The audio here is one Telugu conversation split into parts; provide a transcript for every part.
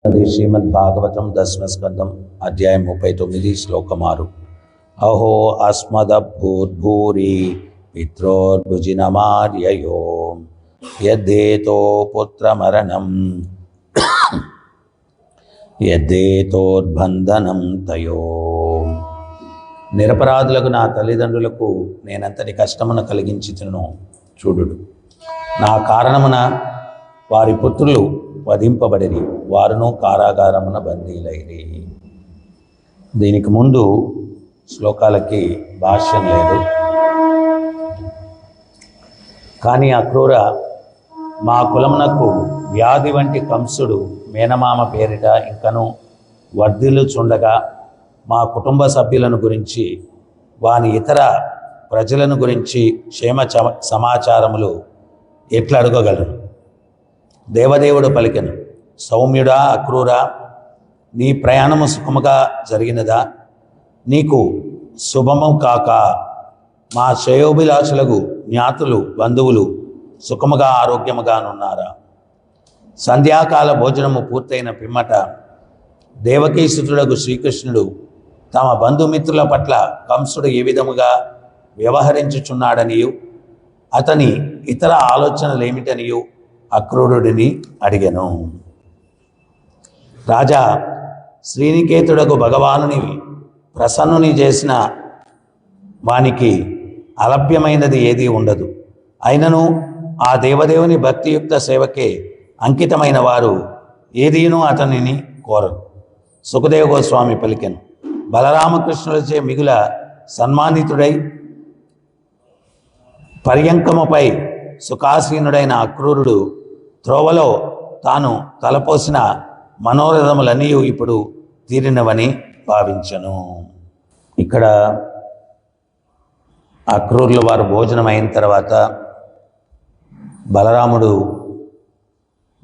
అది శ్రీమద్భాగవతం 10వ స్కందం అధ్యాయం 39 శ్లోకం 6. అహో అస్మదభూర్భూరి పిత్రోర్భుజినమార్యయో యద్ధేతో పుత్రమరణం యద్ధేతోర్బంధనం తయో. నిరపరాధులకు నా తల్లిదండ్రులకు నేనంతటి కష్టమును కలిగించుచును చూడుడు. నా కారణమున వారి పుత్రులు వధింపబడిరి, వారును కారాగారమున బందీలైరి. దీనికి ముందు శ్లోకాలకి భాష్యం లేదు, కానీ అక్రూర మా కులమునకు వ్యాధి వంటి కంసుడు మేనమామ పేరిట ఇంకను వర్ధిల్లుచుండగా మా కుటుంబ సభ్యులను గురించి వాని ఇతర ప్రజలను గురించి క్షేమ సమాచారములు ఎట్లా అడగగలను? దేవదేవుడు పలికెను, సౌమ్యుడా అక్రూరా, నీ ప్రయాణము సుఖముగా జరిగినదా? నీకు శుభము కాక మా శ్రేయోభిలాషులకు జ్ఞాతులు బంధువులు సుఖముగా ఆరోగ్యముగానున్నారా? సంధ్యాకాల భోజనము పూర్తయిన పిమ్మట దేవకీసుతుడగు శ్రీకృష్ణుడు తమ బంధుమిత్రుల పట్ల కంసుడు ఏ విధముగా వ్యవహరించుచున్నాడనియు అతని ఇతర ఆలోచనలేమిటనియు అక్రూరుడిని అడిగెను. రాజా, శ్రీనికేతుడకు భగవానుని ప్రసన్నుని చేసిన వానికి అలభ్యమైనది ఏదీ ఉండదు. అయినను ఆ దేవదేవుని భక్తియుక్త సేవకే అంకితమైన వారు ఏదీనూ అతనిని కోరరు. సుఖదేవ గోస్వామి పలికెను, బలరామకృష్ణులచే మిగుల సన్మానితుడై పర్యంకముపై సుఖాసీనుడైన అక్రూరుడు త్రోవలో తాను తలపోసిన మనోరథములన్నీ ఇప్పుడు తీరినవని భావించను. ఇక్కడ అక్రూరులు వారు భోజనం అయిన తర్వాత బలరాముడు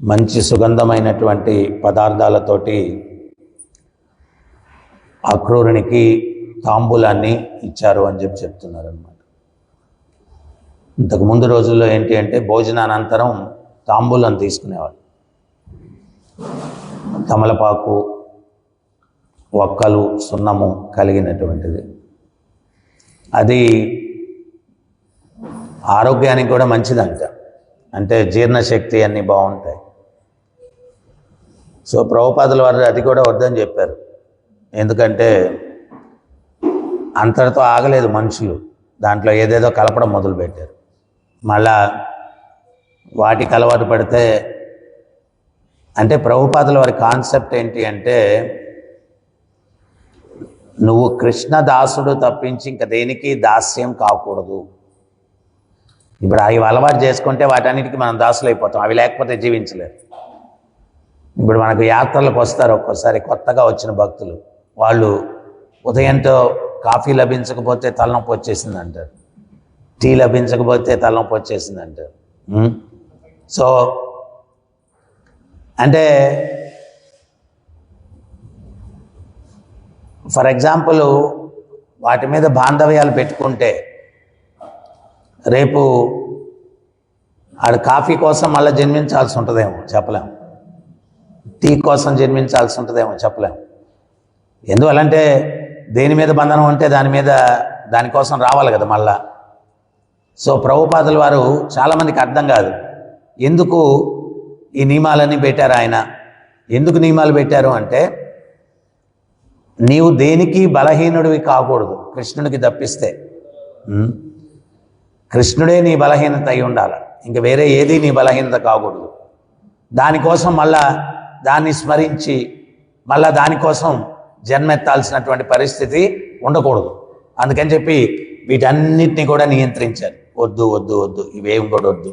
మంచి సుగంధమైనటువంటి పదార్థాలతోటి అక్రూరునికి తాంబూలాన్ని ఇచ్చారు అని చెప్తున్నారు అన్నమాట. ఇంతకుముందు రోజుల్లో ఏంటి అంటే భోజనానంతరం తాంబూలం తీసుకునేవాడు. తమలపాకు, ఒక్కలు, సున్నము కలిగినటువంటిది. అది ఆరోగ్యానికి కూడా మంచిదంట, అంటే జీర్ణశక్తి అన్నీ బాగుంటాయి. సో ప్రభుపాదుల వారు అది కూడా వద్దని చెప్పారు. ఎందుకంటే అంతటితో ఆగలేదు మనుషులు, దాంట్లో ఏదేదో కలపడం మొదలుపెట్టారు. మళ్ళా వాటికి అలవాటు పడితే, అంటే ప్రభుపాదుల వారి కాన్సెప్ట్ ఏంటి అంటే, నువ్వు కృష్ణదాసుడు తప్పించి ఇంకా దేనికి దాస్యం కాకూడదు. ఇప్పుడు అవి అలవాటు చేసుకుంటే వాటన్నిటికీ మనం దాసులు అయిపోతాం, అవి లేకపోతే జీవించలేరు. ఇప్పుడు మనకు యాత్రలకు వస్తారు ఒక్కోసారి కొత్తగా వచ్చిన భక్తులు, వాళ్ళు ఉదయంతో కాఫీ లభించకపోతే తలనొప్పి వచ్చేసింది అంటారు, టీ లభించకపోతే తలనొప్పి వచ్చేసింది అంటారు. సో అంటే ఫర్ ఎగ్జాంపుల్ వాటి మీద బాంధవ్యాలు పెట్టుకుంటే రేపు ఆడు కాఫీ కోసం మళ్ళీ జన్మించాల్సి ఉంటుందేమో చెప్పలేము, టీ కోసం జన్మించాల్సి ఉంటుందేమో చెప్పలేము. ఎందువల్లంటే దేని మీద బంధనం ఉంటే దానికోసం రావాలి కదా మళ్ళా. సో ప్రభుపాదుల వారు చాలామందికి అర్థం కాదు, ఎందుకు ఈ నియమాలన్నీ పెట్టారు ఆయన. ఎందుకు నియమాలు పెట్టారు అంటే, నీవు దేనికి బలహీనుడివి కాకూడదు కృష్ణుడికి తప్పిస్తే. కృష్ణుడే నీ బలహీనత అయి ఉండాలి, ఇంక వేరే ఏది నీ బలహీనత కాకూడదు. దానికోసం మళ్ళా దాన్ని స్మరించి మళ్ళా దానికోసం జన్మెత్తాల్సినటువంటి పరిస్థితి ఉండకూడదు. అందుకని చెప్పి వీటన్నిటిని కూడా నియంత్రించారు. వద్దు వద్దు వద్దు, ఇవేం కూడా వద్దు.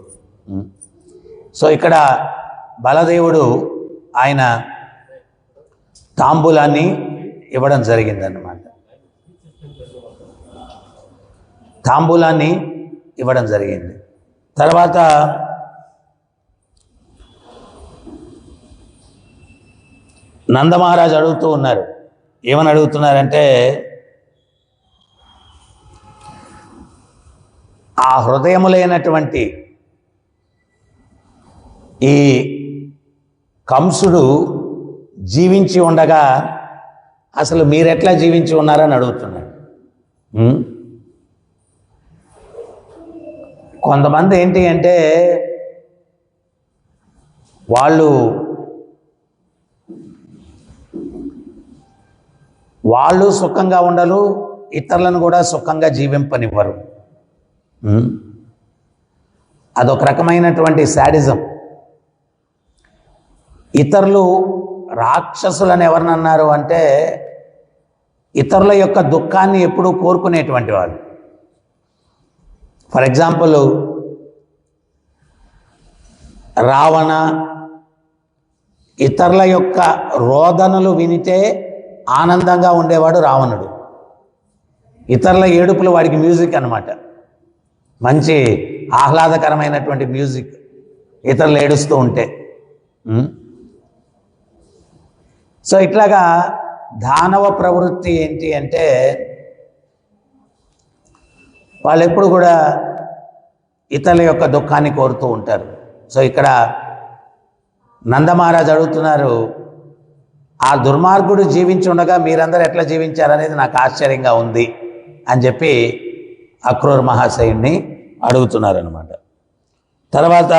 సో ఇక్కడ బలదేవుడు ఆయన తాంబూలాన్ని ఇవ్వడం జరిగిందన్నమాట. తాంబూలాన్ని ఇవ్వడం జరిగింది. తర్వాత నందమహారాజు అడుగుతూ ఉన్నారు. ఏమని అడుగుతున్నారంటే, ఆ హృదయములైనటువంటి ఈ కంసుడు జీవించి ఉండగా అసలు మీరెట్లా జీవించి ఉన్నారని అడుగుతున్నాడు. కొంతమంది ఏంటి అంటే వాళ్ళు సుఖంగా ఉండరు, ఇతరులను కూడా సుఖంగా జీవింపనివ్వరు. అదొక రకమైనటువంటి శాడిజం. ఇతరులు రాక్షసులని ఎవరినన్నారు అంటే ఇతరుల యొక్క దుఃఖాన్ని ఎప్పుడూ కోరుకునేటువంటి వాళ్ళు. ఫర్ ఎగ్జాంపుల్ రావణ ఇతరుల యొక్క రోదనలు వినితే ఆనందంగా ఉండేవాడు రావణుడు. ఇతరుల ఏడుపులు వాడికి మ్యూజిక్ అన్నమాట, మంచి ఆహ్లాదకరమైనటువంటి మ్యూజిక్ ఇతరులు ఏడుస్తూ ఉంటే. సో ఇట్లాగా దానవ ప్రవృత్తి ఏంటి అంటే వాళ్ళు ఎప్పుడు కూడా ఇతరుల యొక్క దుఃఖాన్ని కోరుతూ ఉంటారు. సో ఇక్కడ నందమహారాజు అడుగుతున్నారు, ఆ దుర్మార్గుడు జీవించి ఉండగా మీరందరూ ఎట్లా జీవించారనేది నాకు ఆశ్చర్యంగా ఉంది అని చెప్పి అక్రూర్ మహాశయుణ్ణి అడుగుతున్నారనమాట. తర్వాత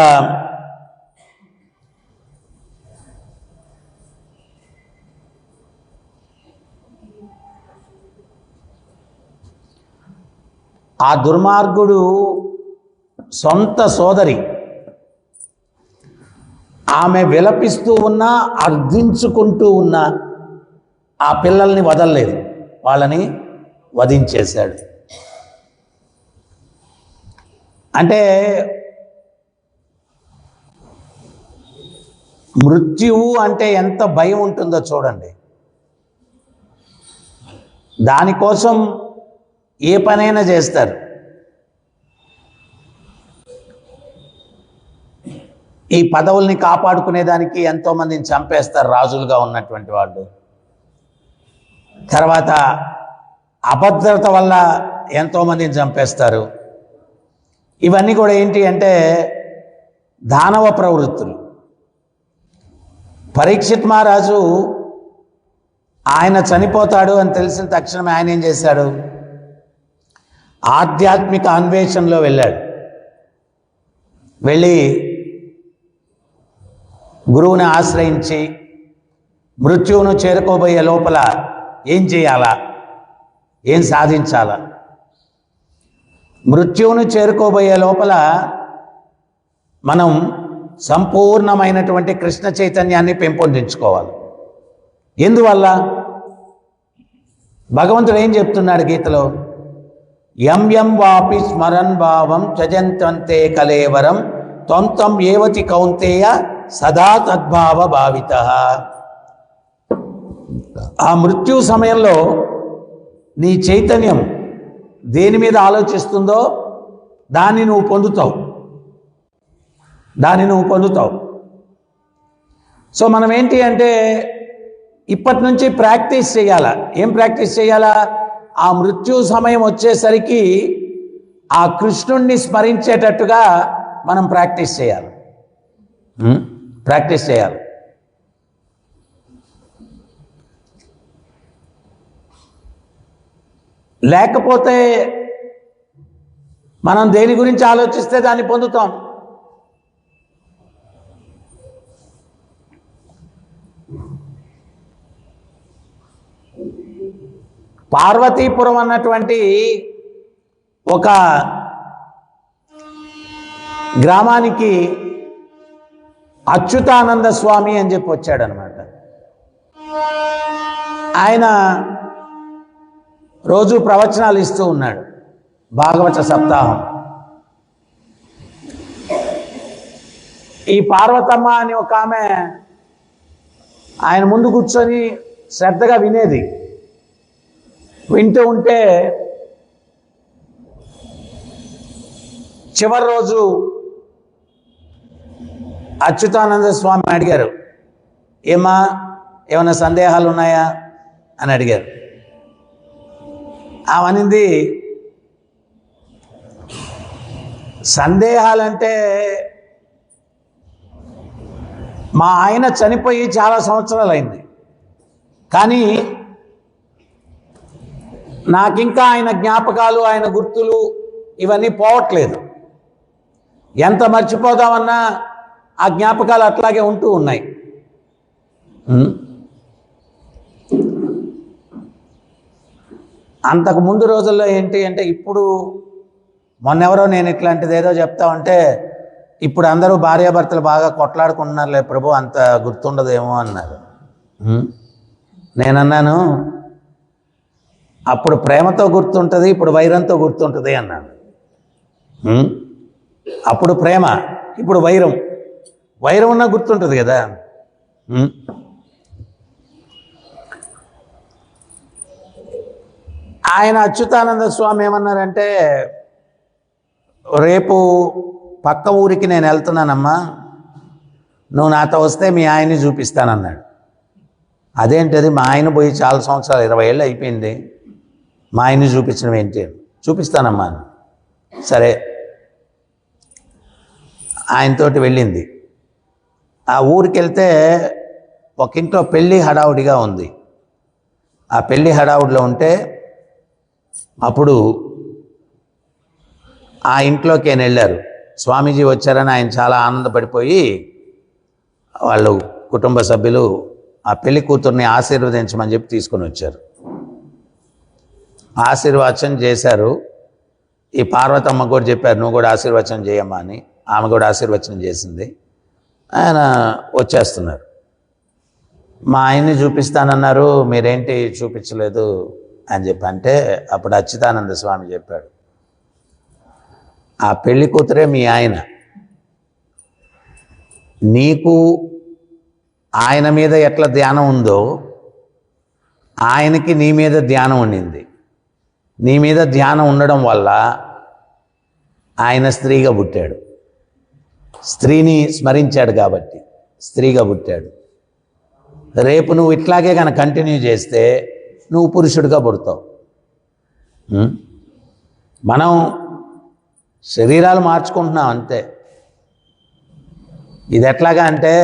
ఆ దుర్మార్గుడు సొంత సోదరి ఆమె విలపిస్తూ ఉన్నా అర్థించుకుంటూ ఉన్నా ఆ పిల్లల్ని వదలలేదు, వాళ్ళని వధించేశాడు. అంటే మృత్యువు అంటే ఎంత భయం ఉంటుందో చూడండి. దానికోసం ఏ పనైనా చేస్తారు. ఈ పదవుల్ని కాపాడుకునేదానికి ఎంతోమందిని చంపేస్తారు రాజులుగా ఉన్నటువంటి వాళ్ళు. తర్వాత అభద్రత వల్ల ఎంతోమందిని చంపేస్తారు. ఇవన్నీ కూడా ఏంటి అంటే దానవ ప్రవృత్తులు. పరీక్షిత్ మహారాజు ఆయన చనిపోతాడు అని తెలిసిన తక్షణమే ఆయన ఏం చేశాడు, ఆధ్యాత్మిక అన్వేషణలో వెళ్ళాడు. వెళ్ళి గురువుని ఆశ్రయించి మృత్యువును చేరుకోబోయే లోపల ఏం చేయాలా, ఏం సాధించాలా, మృత్యువును చేరుకోబోయే లోపల మనం సంపూర్ణమైనటువంటి కృష్ణ చైతన్యాన్ని పెంపొందించుకోవాలి. ఎందువల్ల భగవంతుడు ఏం చెప్తున్నాడు గీతలో, యం యం వాపి స్మరన్ భావం త్యజంతంతే కలేవరం త్వం త్వం ఏవతి కౌంతేయ సదా తద్భావ భావిత. ఆ మృత్యు సమయంలో నీ చైతన్యం దేని మీద ఆలోచిస్తుందో దాన్ని నువ్వు పొందుతావు. సో మనం ఏంటి అంటే ఇప్పటి నుంచి ప్రాక్టీస్ చేయాలా. ఏం ప్రాక్టీస్ చేయాలా, ఆ మృత్యు సమయం వచ్చేసరికి ఆ కృష్ణుణ్ణి స్మరించేటట్టుగా మనం ప్రాక్టీస్ చేయాలి. లేకపోతే మనం దేని గురించి ఆలోచిస్తే దాన్ని పొందుతాం. పార్వతీపురం అన్నటువంటి ఒక గ్రామానికి అచ్యుతానంద స్వామి అని చెప్పి వచ్చాడనమాట. ఆయన రోజు ప్రవచనాలు ఇస్తూ ఉన్నాడు, భాగవత సప్తాహం. ఈ పార్వతమ్మ అని ఒక ఆమె ఆయన ముందు కూర్చొని శ్రద్ధగా వినేది. వింటూ ఉంటే చివరి రోజు అచ్యుతానంద స్వామి అడిగారు, ఏమైనా సందేహాలు ఉన్నాయా అని అడిగారు. ఆమెనింది, సందేహాలంటే మా ఆయన చనిపోయి చాలా సంవత్సరాలు అయింది, కానీ నాకింకా ఆయన జ్ఞాపకాలు, ఆయన గుర్తులు ఇవన్నీ పోవట్లేదు. ఎంత మర్చిపోదామన్నా ఆ జ్ఞాపకాలు అట్లాగే ఉంటూ ఉన్నాయి. అంతకు ముందు రోజుల్లో ఏంటి అంటే, ఇప్పుడు మొన్నెవరో నేను ఇట్లాంటిది ఏదో చెప్తా ఉంటే, ఇప్పుడు అందరూ భార్యాభర్తలు బాగా కొట్లాడుకుంటున్నారులే ప్రభు, అంత గుర్తుండదేమో అన్నారు. నేనన్నాను, అప్పుడు ప్రేమతో గుర్తుంటుంది, ఇప్పుడు వైరంతో గుర్తుంటుంది అన్నాను. అప్పుడు ప్రేమ, ఇప్పుడు వైరం. వైరం ఉన్నా గుర్తుంటుంది కదా. ఆయన అచ్యుతానంద స్వామి ఏమన్నారంటే, రేపు పక్క ఊరికి నేను వెళ్తున్నానమ్మా, నువ్వు నాతో వస్తే మీ ఆయన్ని చూపిస్తానన్నాడు. అదేంటది, మా ఆయన పోయి చాలా సంవత్సరాలు 20 ఏళ్ళు అయిపోయింది, మా ఆయన్ని చూపించడం ఏంటి? చూపిస్తానమ్మా. సరే, ఆయనతోటి వెళ్ళింది. ఆ ఊరికి వెళ్తే ఒక ఇంట్లో పెళ్ళి హడావుడిగా ఉంది. ఆ పెళ్ళి హడావుడిలో ఉంటే అప్పుడు ఆ ఇంట్లోకి ఆయన వెళ్ళారు. స్వామీజీ వచ్చారని ఆయన చాలా ఆనందపడిపోయి వాళ్ళు కుటుంబ సభ్యులు ఆ పెళ్లి కూతుర్ని ఆశీర్వదించమని చెప్పి తీసుకొని వచ్చారు. ఆశీర్వచనం చేశారు. ఈ పార్వతమ్మ కూడా చెప్పారు, నువ్వు కూడా ఆశీర్వచనం చేయమ్మా అని. ఆమె కూడా ఆశీర్వచనం చేసింది. ఆయన వచ్చేస్తున్నారు. మా ఆయన్ని చూపిస్తానన్నారు, మీరేంటి చూపించలేదు అని చెప్పి అంటే, అప్పుడు అచ్యుతానంద స్వామి చెప్పాడు, ఆ పెళ్లి కూతురే మీ ఆయన, నీకు ఆయన మీద ఎట్లా ధ్యానం ఉందో ఆయనకి నీ మీద ధ్యానం ఉండింది. నీ మీద ధ్యానం ఉండడం వల్ల ఆయన స్త్రీగా పుట్టాడు. స్త్రీని స్మరించాడు కాబట్టి స్త్రీగా పుట్టాడు. రేపు నువ్వు ఇట్లాగే కనుక కంటిన్యూ చేస్తే నువ్వు పురుషుడిగా పుడతావు. మనం శరీరాలు మార్చుకుంటున్నాం అంతే. ఇది ఎట్లాగా అంటే,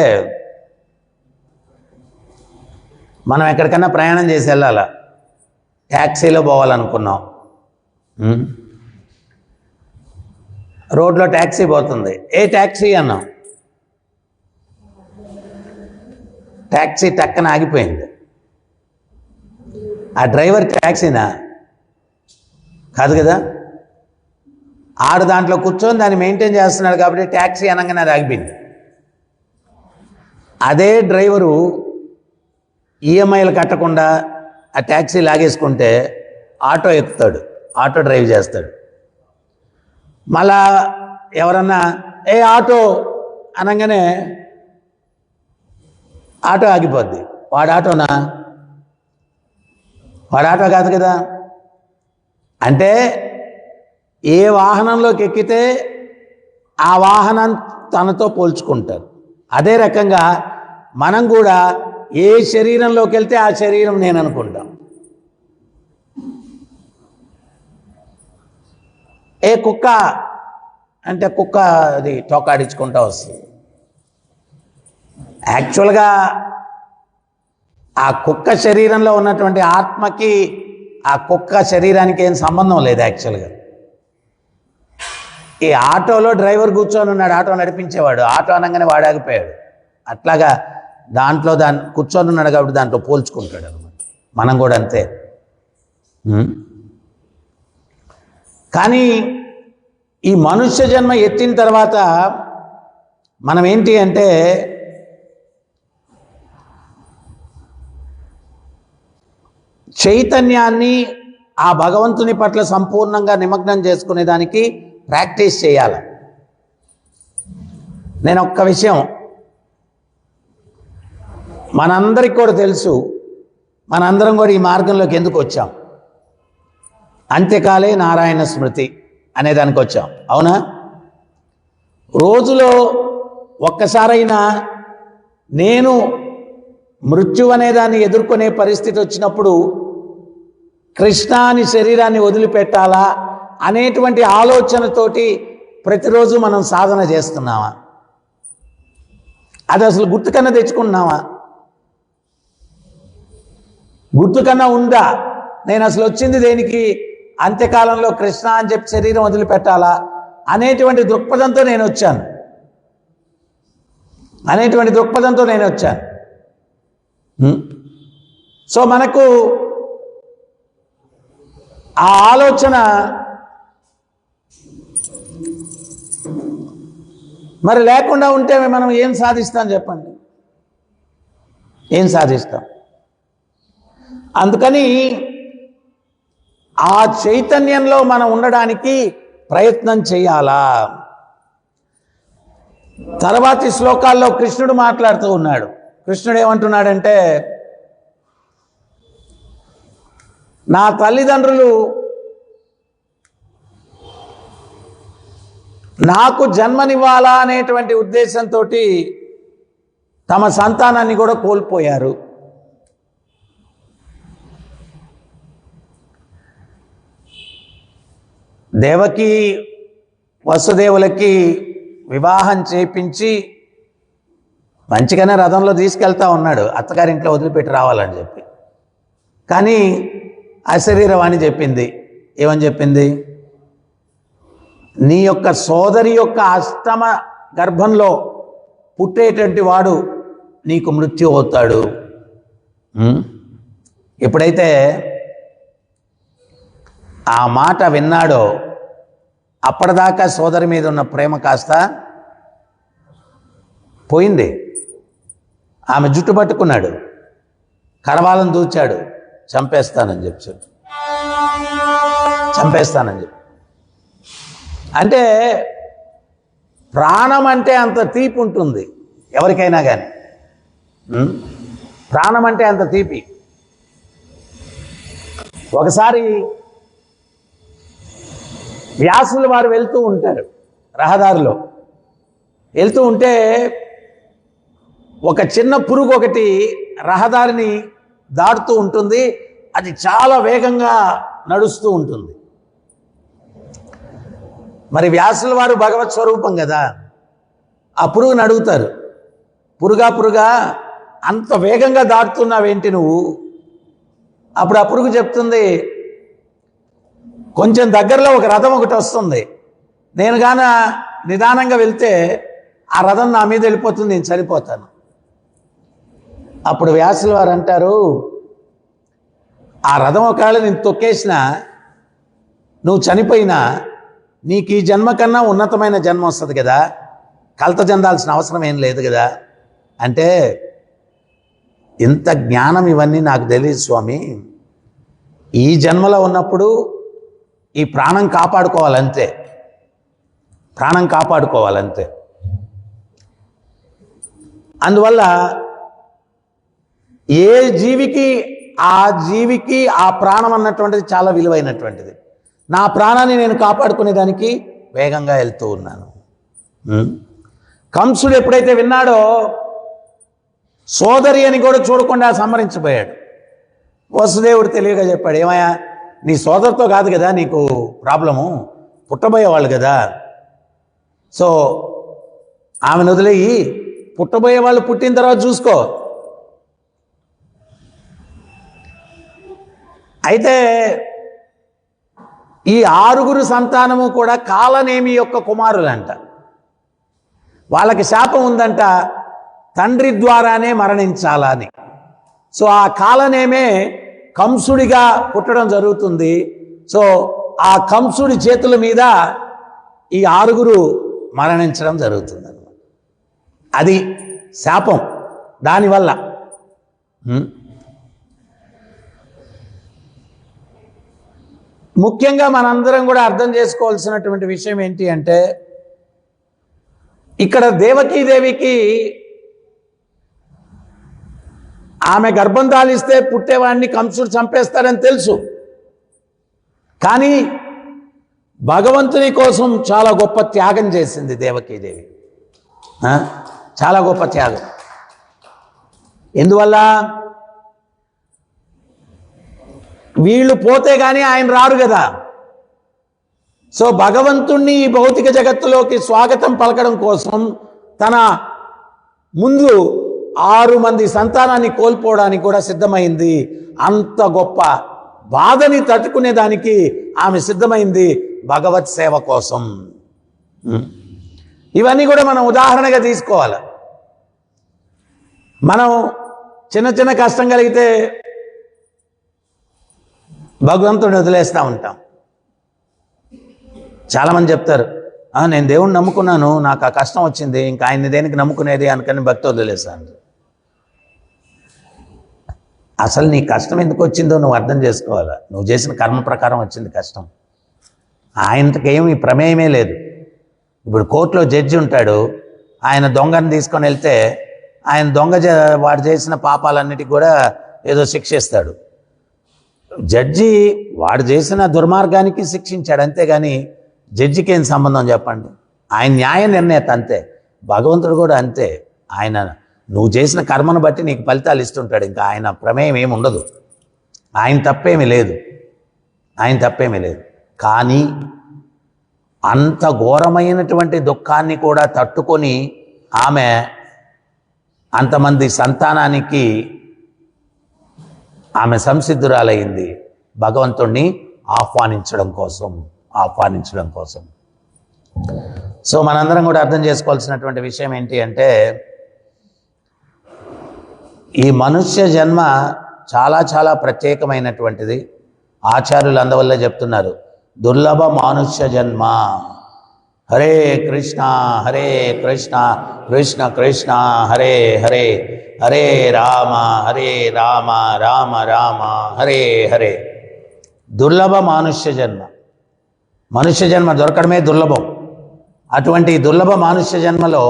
మనం ఎక్కడికన్నా ప్రయాణం చేసి వెళ్ళాలా, ట్యాక్సీలో పోవాలనుకున్నాం, రోడ్లో ట్యాక్సీ పోతుంది, ఏ ట్యాక్సీ అన్నాం, ట్యాక్సీ టక్కన ఆగిపోయింది. ఆ డ్రైవర్ ట్యాక్సీనా కాదు కదా, ఆడు దాంట్లో కూర్చొని దాన్ని మెయింటైన్ చేస్తున్నాడు కాబట్టి ట్యాక్సీ అనగానే అది ఆగిపోయింది. అదే డ్రైవరు ఈఎంఐలు కట్టకుండా ఆ ట్యాక్సీ లాగేసుకుంటే ఆటో ఎక్కుతాడు, ఆటో డ్రైవ్ చేస్తాడు. మళ్ళా ఎవరన్నా ఏ ఆటో అనగానే ఆటో ఆగిపోద్ది. వాడు ఆటోనా? వాడు ఆటో కాదు కదా. అంటే ఏ వాహనంలోకి ఎక్కితే ఆ వాహనం తనతో పోల్చుకుంటారు. అదే రకంగా మనం కూడా ఏ శరీరంలోకి వెళ్తే ఆ శరీరం నేను అనుకుంటాం. ఏ కుక్క అంటే కుక్క అది తోకాడించుకుంటూ వస్తుంది. యాక్చువల్గా ఆ కుక్క శరీరంలో ఉన్నటువంటి ఆత్మకి ఆ కుక్క శరీరానికి ఏం సంబంధం లేదు. యాక్చువల్గా ఈ ఆటోలో డ్రైవర్ కూర్చొని ఉన్నాడు, ఆటో నడిపించేవాడు, ఆటో అనగానే వాడు ఆగిపోయాడు. అట్లాగా దాంట్లో కూర్చొని ఉన్నాడు కాబట్టి దాంట్లో పోల్చుకుంటాడు అనమాట. మనం కూడా అంతే. కానీ ఈ మనుష్య జన్మ ఎత్తిన తర్వాత మనం ఏంటి అంటే, చైతన్యాన్ని ఆ భగవంతుని పట్ల సంపూర్ణంగా నిమగ్నం చేసుకునేదానికి ప్రాక్టీస్ చేయాలి. నేను ఒక్క విషయం మనందరికి కూడా తెలుసు, మనందరం కూడా ఈ మార్గంలోకి ఎందుకు వచ్చాం. అంత్యకాలే నారాయణ స్మృతి అనేదానికి వచ్చాం, అవునా? రోజులో ఒక్కసారైనా నేను మృత్యు అనేదాన్ని ఎదుర్కొనే పరిస్థితి వచ్చినప్పుడు కృష్ణాని శరీరాన్ని వదిలిపెట్టాలా అనేటువంటి ఆలోచనతోటి ప్రతిరోజు మనం సాధన చేస్తున్నామా? అది అసలు గుర్తుకన్నా తెచ్చుకుంటున్నామా? గుర్తు కన్నా ఉందా? నేను అసలు వచ్చింది దేనికి? అంత్యకాలంలో కృష్ణ అని చెప్పి శరీరం వదిలిపెట్టాలా అనేటువంటి దృక్పథంతో నేను వచ్చాను. సో మనకు ఆ ఆలోచన మరి లేకుండా ఉంటే మనం ఏం సాధిస్తాం చెప్పండి? ఏం సాధిస్తాం? అందుకని ఆ చైతన్యంలో మనం ఉండడానికి ప్రయత్నం చేయాలా. తర్వాతి శ్లోకాల్లో కృష్ణుడు మాట్లాడుతూ ఉన్నాడు. కృష్ణుడు ఏమంటున్నాడంటే, నా తల్లిదండ్రులు నాకు జన్మనివ్వాలా అనేటువంటి ఉద్దేశంతో తమ సంతానాన్ని కూడా కోల్పోయారు. దేవకి వసుదేవులకి వివాహం చేపించి మంచిగానే రథంలో తీసుకెళ్తా ఉన్నాడు, అత్తగారింట్లో వదిలిపెట్టి రావాలని చెప్పి. కానీ అశరీరవాణి చెప్పింది. ఏమని చెప్పింది? నీ యొక్క సోదరి యొక్క అష్టమ గర్భంలో పుట్టేటువంటి వాడు నీకు మృత్యు అవుతాడు. ఎప్పుడైతే ఆ మాట విన్నాడో అప్పటిదాకా సోదరి మీద ఉన్న ప్రేమ కాస్త పోయింది. ఆమె జుట్టు పట్టుకున్నాడు, కరవాలను దూచాడు, చంపేస్తానని చెప్పి. అంటే ప్రాణం అంటే అంత తీపి ఉంటుంది ఎవరికైనా కానీ. ప్రాణం అంటే అంత తీపి. ఒకసారి వ్యాసులు వారు వెళ్తూ ఉంటారు, రహదారిలో వెళ్తూ ఉంటే ఒక చిన్న పురుగు ఒకటి రహదారిని దాటుతూ ఉంటుంది. అది చాలా వేగంగా నడుస్తూ ఉంటుంది. మరి వ్యాసుల వారు భగవత్ స్వరూపం కదా, ఆ పురుగుని అడుగుతారు, పురుగా అంత వేగంగా దాటుతున్నావేంటి నువ్వు? అప్పుడు ఆ పురుగు చెప్తుంది, కొంచెం దగ్గరలో ఒక రథం ఒకటి వస్తుంది, నేను గాన నిదానంగా వెళ్తే ఆ రథం నా మీద వెళ్ళిపోతుంది, నేను చనిపోతాను. అప్పుడు వ్యాసుల వారు అంటారు, ఆ రథం ఒకవేళ నేను తొక్కేసినా నువ్వు చనిపోయినా నీకు ఈ జన్మ కన్నా ఉన్నతమైన జన్మ వస్తుంది కదా, కలత చెందాల్సిన అవసరం ఏం లేదు కదా. అంటే ఇంత జ్ఞానం ఇవన్నీ నాకు తెలియదు స్వామి, ఈ జన్మలో ఉన్నప్పుడు ఈ ప్రాణం కాపాడుకోవాలంతే. అందువల్ల ఏ జీవికి ఆ ప్రాణం అన్నటువంటిది చాలా విలువైనటువంటిది. నా ప్రాణాన్ని నేను కాపాడుకునేదానికి వేగంగా వెళ్తూ ఉన్నాను. కంసుడు ఎప్పుడైతే విన్నాడో సోదరి అని కూడా చూడకుండా సంహరించిపోయాడు. వసుదేవుడు తెలివిగా చెప్పాడు, ఏమయ్యా నీ సోదరితో కాదు కదా నీకు ప్రాబ్లము, పుట్టబోయేవాళ్ళు కదా, సో ఆమెను వదిలేయి, పుట్టబోయే వాళ్ళు పుట్టిన తర్వాత చూసుకో. అయితే ఈ 6 సంతానము కూడా కాలనేమి యొక్క కుమారులంట. వాళ్ళకి శాపం ఉందంట, తండ్రి ద్వారానే మరణించాలని. సో ఆ కాలనేమే కంసుడిగా పుట్టడం జరుగుతుంది. సో ఆ కంసుడి చేతుల మీద ఈ 6 మరణించడం జరుగుతుంది అన్నమాట. అది శాపం. దానివల్ల ముఖ్యంగా మనందరం కూడా అర్థం చేసుకోవాల్సినటువంటి విషయం ఏంటి అంటే, ఇక్కడ దేవకీదేవికి ఆమె గర్భం దాలిస్తే పుట్టేవాడిని కంసుడు చంపేస్తారని తెలుసు. కానీ భగవంతుని కోసం చాలా గొప్ప త్యాగం చేసింది దేవకీదేవి. చాలా గొప్ప త్యాగం. ఎందువల్ల? వీళ్ళు పోతే కానీ ఆయన రారు కదా. సో భగవంతుణ్ణి ఈ భౌతిక జగత్తులోకి స్వాగతం పలకడం కోసం తన ముందు 6 మంది సంతానాన్ని కోల్పోవడానికి కూడా సిద్ధమైంది. అంత గొప్ప బాధని తట్టుకునేదానికి ఆమె సిద్ధమైంది భగవత్ సేవ కోసం. ఇవన్నీ కూడా మనం ఉదాహరణగా తీసుకోవాలి. మనం చిన్న చిన్న కష్టం కలిగితే భగవంతుడిని వదిలేస్తూ ఉంటాం. చాలామంది చెప్తారు, నేను దేవుణ్ణి నమ్ముకున్నాను, నాకు ఆ కష్టం వచ్చింది, ఇంకా ఆయన్ని దేనికి నమ్ముకునేది అనుకని భక్తి వదిలేశాను. అసలు నీ కష్టం ఎందుకు వచ్చిందో నువ్వు అర్థం చేసుకోవాలి. నువ్వు చేసిన కర్మ ప్రకారం వచ్చింది కష్టం. ఆయనకేమి ప్రమేయమే లేదు. ఇప్పుడు కోర్టులో జడ్జి ఉంటాడు, ఆయన దొంగని తీసుకొని వెళ్తే ఆయన వాడు చేసిన పాపాలన్నిటికీ కూడా ఏదో శిక్షిస్తాడు. జడ్జి వాడు చేసిన దుర్మార్గానికి శిక్షించాడు, అంతేగాని జడ్జికి ఏం సంబంధం చెప్పండి. ఆయన న్యాయ నిర్ణేత అంతే. భగవంతుడు కూడా అంతే. ఆయన నువ్వు చేసిన కర్మను బట్టి నీకు ఫలితాలు ఇస్తుంటాడు. ఇంకా ఆయన ప్రమేయం ఏమి ఉండదు. ఆయన తప్పేమీ లేదు. కానీ అంత ఘోరమైనటువంటి దుఃఖాన్ని కూడా తట్టుకొని ఆమె అంతమంది సంతానానికి ఆమె సంసిద్ధురాలయ్యింది భగవంతుణ్ణి ఆహ్వానించడం కోసం. సో మనందరం కూడా అర్థం చేసుకోవాల్సినటువంటి విషయం ఏంటి అంటే, ఈ మనుష్య జన్మ చాలా చాలా ప్రత్యేకమైనటువంటిది. ఆచార్యులు అందువల్ల చెప్తున్నారు, దుర్లభ మానుష్య జన్మ. హరే కృష్ణ కృష్ణ కృష్ణ హరే హరే, హరే రామ రామ రామ హరే హరే. దుర్లభ మనుష్య జన్మ దొరకడమే దుర్లభం. అటువంటి దుర్లభ మానుష్య జన్మలో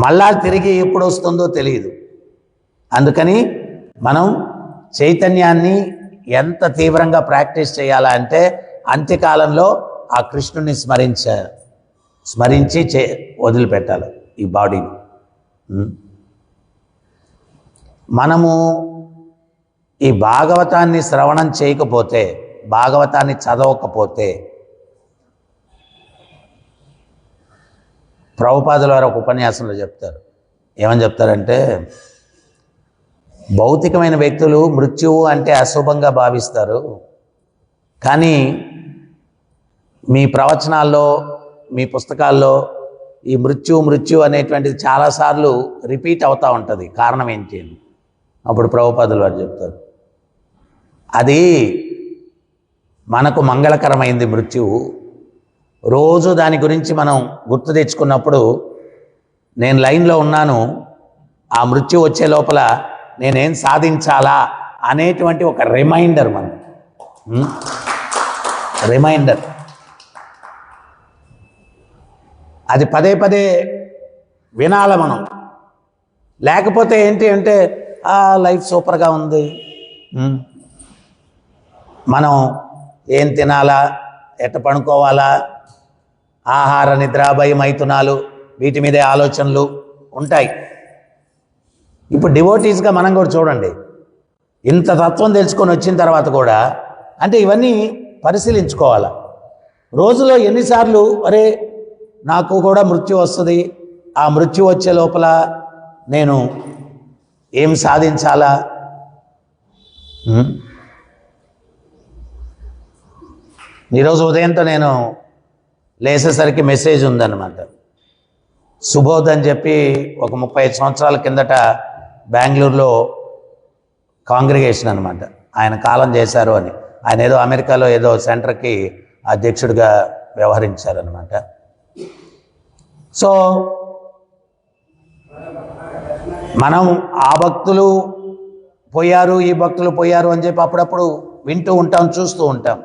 మళ్ళా తిరిగి ఎప్పుడు వస్తుందో తెలియదు. అందుకని మనం చైతన్యాన్ని ఎంత తీవ్రంగా ప్రాక్టీస్ చేయాలా అంటే, అంత్యకాలంలో ఆ కృష్ణుని స్మరించి వదిలిపెట్టాలి ఈ బాడీని. మనము ఈ భాగవతాన్ని శ్రవణం చేయకపోతే, భాగవతాన్ని చదవకపోతే, ప్రభుపాదుల వారు ఒక ఉపన్యాసంలో చెప్తారు. ఏమని చెప్తారంటే, భౌతికమైన వ్యక్తులు మృత్యువు అంటే అశుభంగా భావిస్తారు, కానీ మీ ప్రవచనాల్లో, మీ పుస్తకాల్లో ఈ మృత్యు అనేటువంటిది చాలాసార్లు రిపీట్ అవుతూ ఉంటుంది. కారణం ఏంటి అని అప్పుడు ప్రభుపాదుల వారు చెప్తారు, అది మనకు మంగళకరమైంది మృత్యువు. రోజు దాని గురించి మనం గుర్తు తెచ్చుకున్నప్పుడు, నేను లైన్లో ఉన్నాను, ఆ మృత్యు వచ్చే లోపల నేనేం సాధించాలా అనేటువంటి ఒక రిమైండర్ రిమైండర్ అది పదే పదే వినాల మనం. లేకపోతే ఏంటి అంటే, లైఫ్ సూపర్గా ఉంది, మనం ఏం తినాలా, ఎట్ట పడుకోవాలా, ఆహార నిద్ర భయ మైథునాలు, వీటి మీదే ఆలోచనలు ఉంటాయి. ఇప్పుడు డివోటీస్గా మనం కూడా చూడండి, ఇంత తత్వం తెలుసుకొని వచ్చిన తర్వాత కూడా అంటే ఇవన్నీ పరిశీలించుకోవాలి. రోజులో ఎన్నిసార్లు అరే నాకు కూడా మృత్యు వస్తుంది, ఆ మృత్యు వచ్చే లోపల నేను ఏం సాధించాలా. ఈరోజు ఉదయంతో నేను లేచేసరికి మెసేజ్ ఉందన్నమాట. సుబోధ్ అని చెప్పి ఒక 35 సంవత్సరాల కిందట బెంగళూరులో కాంగ్రిగేషన్ అనమాట, ఆయన కాలం చేశారు అని. ఆయన ఏదో అమెరికాలో ఏదో సెంటర్కి అధ్యక్షుడిగా వ్యవహరించారనమాట. సో మనం ఆ భక్తులు పోయారు, ఈ భక్తులు పోయారు అని చెప్పి అప్పుడప్పుడు వింటూ ఉంటాం, చూస్తూ ఉంటాం.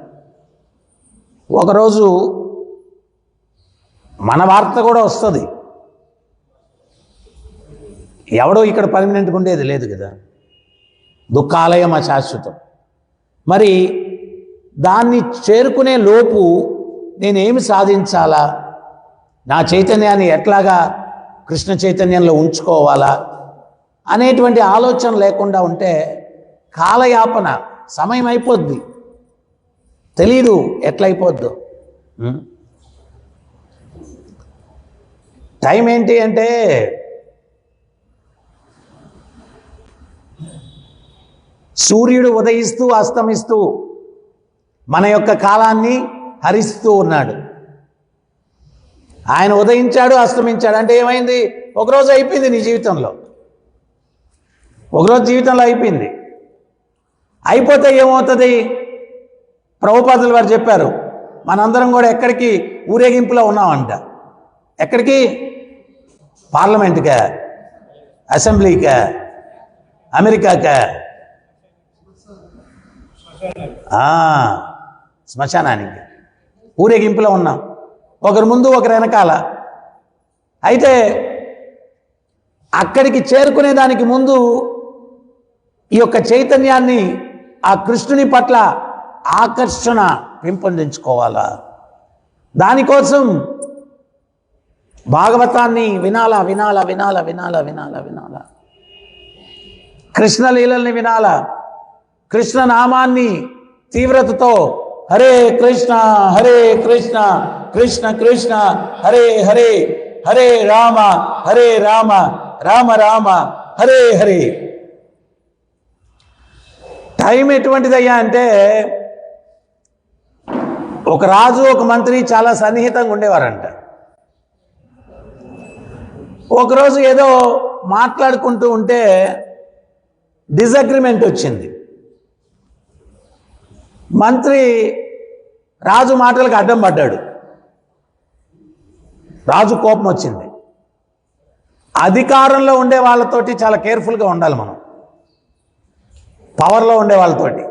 ఒకరోజు మన వార్త కూడా వస్తుంది. ఎవడో ఇక్కడ పర్మనెంట్గా ఉండేది లేదు కదా, దుఃఖాలయం అశాశ్వతం. మరి దాన్ని చేరుకునే లోపు నేనేమి సాధించాలా, నా చైతన్యాన్ని ఎట్లాగా కృష్ణ చైతన్యంలో ఉంచుకోవాలా అనేటువంటి ఆలోచన లేకుండా ఉంటే కాలయాపన, సమయం అయిపోద్ది, తెలీదు ఎట్లయిపోద్దు. టైం ఏంటి అంటే సూర్యుడు ఉదయిస్తూ అస్తమిస్తూ మన యొక్క కాలాన్ని హరిస్తూ ఉన్నాడు. ఆయన ఉదయించాడు, అస్తమించాడు. అంటే ఏమైంది? ఒకరోజు అయిపోయింది నీ జీవితంలో, ఒకరోజు జీవితంలో అయిపోయింది. అయిపోతే ఏమవుతుంది? ప్రభుపాదులు వారు చెప్పారు, మనందరం కూడా ఎక్కడికి ఊరేగింపులో ఉన్నామంట. ఎక్కడికి? పార్లమెంట్కా, అసెంబ్లీకా, అమెరికాకా, శ్మశానానికి ఊరేగింపులో ఉన్నాం. ఒకరి ముందు ఒకరు వెనకాల. అయితే అక్కడికి చేరుకునే దానికి ముందు ఈ యొక్క చైతన్యాన్ని, ఆ కృష్ణుని పట్ల ఆకర్షణ పెంపొందించుకోవాలా. దానికోసం భాగవతాన్ని వినాలా వినాలా వినాలా వినాలా వినాలా వినాలా కృష్ణ లీలల్ని వినాలా. కృష్ణ నామాన్ని తీవ్రతతో హరే కృష్ణ కృష్ణ కృష్ణ హరే హరే, హరే రామ రామ రామ హరే హరే. టైం ఎటువంటిదయ్యా అంటే, ఒక రాజు ఒక మంత్రి చాలా సన్నిహితంగా ఉండేవారంట. ఒకరోజు ఏదో మాట్లాడుకుంటూ ఉంటే డిసగ్రిమెంట్ వచ్చింది. మంత్రి రాజు మాటలకు అడ్డం పడ్డాడు. రాజు కోపం వచ్చింది. అధికారంలో ఉండే వాళ్ళతోటి చాలా కేర్ఫుల్గా ఉండాలి మనం, పవర్లో ఉండే వాళ్ళతోటి.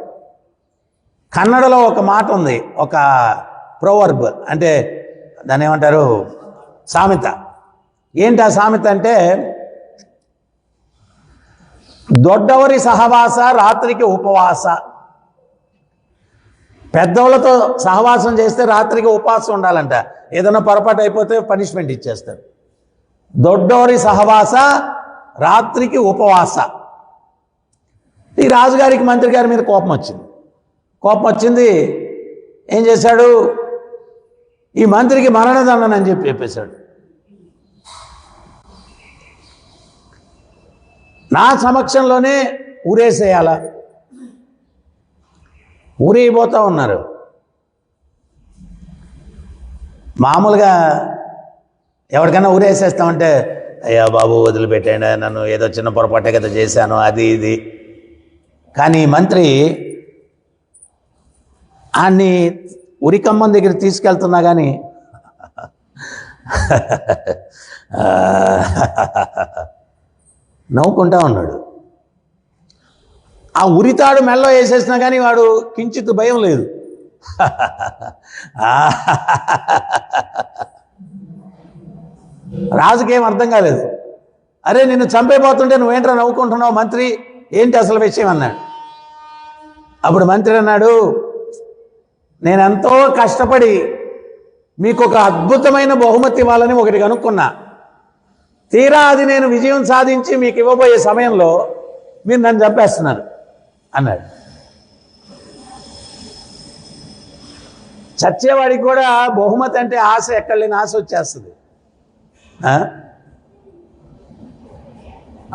కన్నడలో ఒక మాట ఉంది, ఒక ప్రోవర్బ్, అంటే దాన్ని ఏమంటారు, సామెత. ఏంటి ఆ సామెత అంటే, దొడ్డవరి సహవాస రాత్రికి ఉపవాస. పెద్దవాళ్ళతో సహవాసం చేస్తే రాత్రికి ఉపవాసం ఉండాలంట. ఏదైనా పొరపాటు అయిపోతే పనిష్మెంట్ ఇచ్చేస్తారు. దొడ్డవరి సహవాస రాత్రికి ఉపవాస. ఈ రాజుగారికి మంత్రి గారి మీద కోపం వచ్చింది. ఏం చేశాడు? ఈ మంత్రికి మరణదండన అని చెప్పేశాడు. నా సమక్షంలోనే ఊరేసేయాలా. ఊరేగిపోతూ ఉన్నారు. మామూలుగా ఎవరికైనా ఊరేసేస్తామంటే, అయ్యా బాబు వదిలిపెట్టండి, నన్ను ఏదో చిన్న పొరపాటే కదా చేశాను, అది ఇది. కానీ మంత్రి ఆన్ని ఉరికమ్మం దగ్గర తీసుకెళ్తున్నా కానీ నవ్వుకుంటా ఉన్నాడు. ఆ ఉరితాడు మెల్లో వేసేసినా కానీ వాడు కించిత్ భయం లేదు. రాజుకేం అర్థం కాలేదు. అరే నిన్ను చంపైపోతుంటే నువ్వేంట్రా నవ్వుకుంటున్నావు మంత్రి, ఏంటి అసలు విషయం అన్నాడు. అప్పుడు మంత్రి అన్నాడు, నేనెంతో కష్టపడి మీకు ఒక అద్భుతమైన బహుమతి ఇవ్వాలని ఒకటి కనుక్కున్నా. తీరా అది నేను విజయం సాధించి మీకు ఇవ్వబోయే సమయంలో మీరు నన్ను చంపేస్తున్నారు అన్నాడు. చచ్చేవాడికి కూడా బహుమతి అంటే ఆశ, ఎక్కడ లేని ఆశ వచ్చేస్తుంది.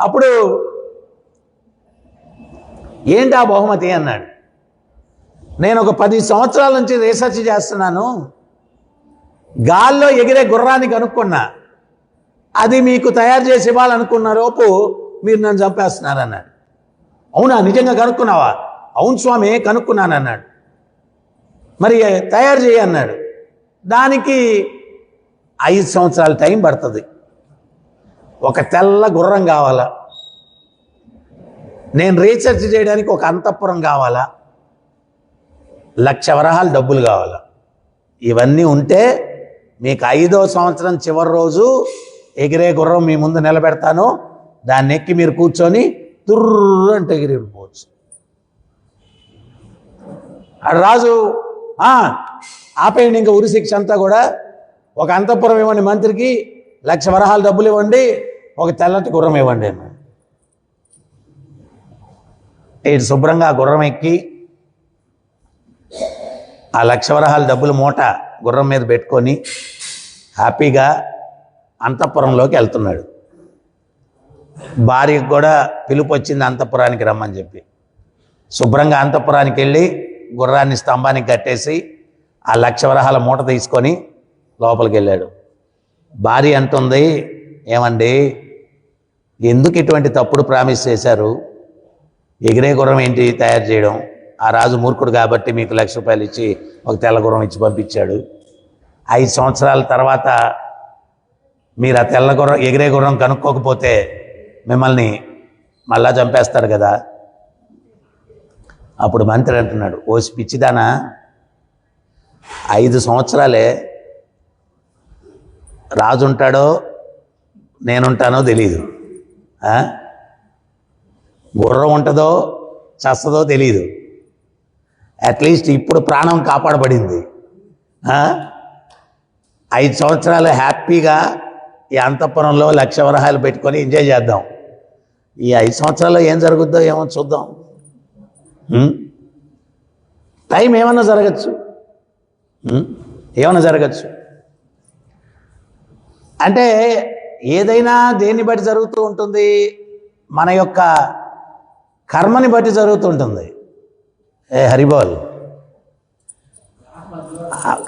అప్పుడు ఏంటి ఆ బహుమతి అన్నాడు. నేను ఒక 10 సంవత్సరాల నుంచి రీసెర్చ్ చేస్తున్నాను, గాల్లో ఎగిరే గుర్రాన్ని కనుక్కున్నా, అది మీకు తయారు చేసి ఇవ్వాలనుకున్న లోపు మీరు నన్ను చంపేస్తున్నారు అన్నాడు. అవునా, నిజంగా కనుక్కున్నావా? అవును స్వామి కనుక్కున్నాను అన్నాడు. మరి తయారు చేయి అన్నాడు. దానికి 5 సంవత్సరాల టైం పడుతుంది. ఒక తెల్ల గుర్రం కావాలా, నేను రీసెర్చ్ చేయడానికి ఒక అంతఃపురం కావాలా, 1,00,000 వరహాలు డబ్బులు కావాలా. ఇవన్నీ ఉంటే మీకు 5వ సంవత్సరం చివరి రోజు ఎగిరే గుర్రం మీ ముందు నిలబెడతాను, దాన్ని ఎక్కి మీరు కూర్చొని తుర్రు అంటే ఎగిరిపోవచ్చు. అడు రాజు ఆపేయండి, ఇంకా ఉరి శిక్ష అంతా కూడా, ఒక అంతఃపురం ఇవ్వండి మంత్రికి, 1,00,000 వరహాలు డబ్బులు ఇవ్వండి, ఒక తెల్లటి గుర్రం ఇవ్వండి అన్నాడు. ఇటు శుభ్రంగా గుర్రం ఎక్కి ఆ 1,00,000 వరహాలు డబ్బులు మూట గుర్రం మీద పెట్టుకొని హ్యాపీగా అంతఃపురంలోకి వెళ్తున్నాడు. భార్యకు కూడా పిలుపు వచ్చింది అంతఃపురానికి రమ్మని చెప్పి. శుభ్రంగా అంతఃపురానికి వెళ్ళి గుర్రాన్ని స్తంభానికి కట్టేసి ఆ 1,00,000 వరహాల మూట తీసుకొని లోపలికి వెళ్ళాడు. భార్య అంటుంది, ఏమండి ఎందుకు ఇటువంటి తప్పుడు ప్రామిస్ చేశారు? ఎగిరే గుర్రం ఏంటి తయారు చేయడం? ఆ రాజు మూర్ఖుడు కాబట్టి మీకు 1,00,000 రూపాయలు ఇచ్చి ఒక తెల్ల గుర్రం ఇచ్చి పంపించాడు. 5 సంవత్సరాల తర్వాత మీరు ఆ తెల్ల గుర్రం ఎగిరే గుర్రం కనుక్కోకపోతే మిమ్మల్ని మళ్ళా చంపేస్తాడు కదా. అప్పుడు మంత్రి అంటున్నాడు, ఓసి పిచ్చిదానా, 5 సంవత్సరాలే రాజు ఉంటాడో నేనుంటానో తెలీదు, గుర్రం ఉంటుందో చస్తదో తెలీదు, అట్లీస్ట్ ఇప్పుడు ప్రాణం కాపాడబడింది. 5 సంవత్సరాలు హ్యాపీగా ఈ అంతఃపురంలో 1,00,000 వరహాలు పెట్టుకొని ఎంజాయ్ చేద్దాం. ఈ 5 సంవత్సరాల్లో ఏం జరుగుద్దో ఏమో చూద్దాం. టైం ఏమన్నా జరగచ్చు, ఏమన్నా జరగచ్చు. అంటే ఏదైనా దేన్ని బట్టి జరుగుతూ ఉంటుంది, మన యొక్క కర్మని బట్టి జరుగుతుంటుంది. హరిబోల్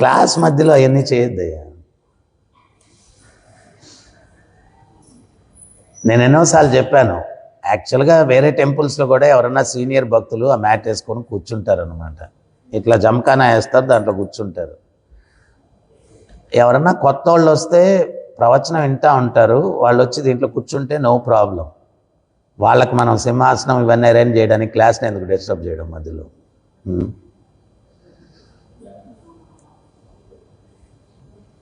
క్లాస్ మధ్యలో అవన్నీ చేయొద్దయ్యా. నేను ఎన్నోసార్లు చెప్పాను, యాక్చువల్గా వేరే టెంపుల్స్లో కూడా ఎవరన్నా సీనియర్ భక్తులు ఆ మ్యాట్ వేసుకొని కూర్చుంటారు అనమాట. ఇట్లా జమఖానా వేస్తారు, దాంట్లో కూర్చుంటారు. ఎవరన్నా కొత్త వాళ్ళు వస్తే ప్రవచనం వింటూ ఉంటారు, వాళ్ళు వచ్చి దీంట్లో కూర్చుంటే నో ప్రాబ్లం. వాళ్ళకి మనం సింహాసనం ఇవన్నీ అరేంజ్ చేయడానికి క్లాస్ని ఎందుకు డిస్టర్బ్ చేయడం మధ్యలో?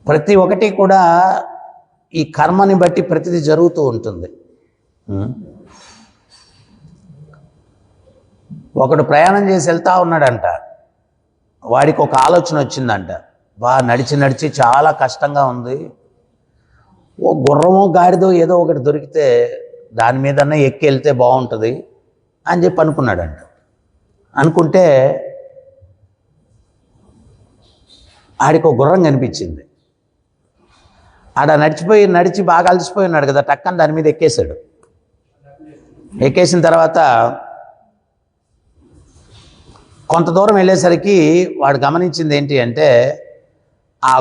ప్రతి ఒక్కటి కూడా ఈ కర్మని బట్టి ప్రతిదీ జరుగుతూ ఉంటుంది. ఒకడు ప్రయాణం చేసి వెళ్తా ఉన్నాడంట, వాడికి ఒక ఆలోచన వచ్చిందంట, నడిచి నడిచి చాలా కష్టంగా ఉంది, ఓ గుర్రమో గాడిదో ఏదో ఒకటి దొరికితే దాని మీదన్నా ఎక్కి వెళ్తే బాగుంటుంది అని చెప్పి అనుకున్నాడంట. అనుకుంటే ఆడికి ఒక గుర్రం కనిపించింది. ఆడ నడిచి బాగా అలసిపోయి ఉన్నాడు కదా, టక్కన దాని మీద ఎక్కేశాడు. ఎక్కేసిన తర్వాత కొంత దూరం వెళ్ళేసరికి వాడు గమనించింది ఏంటి అంటే, ఆ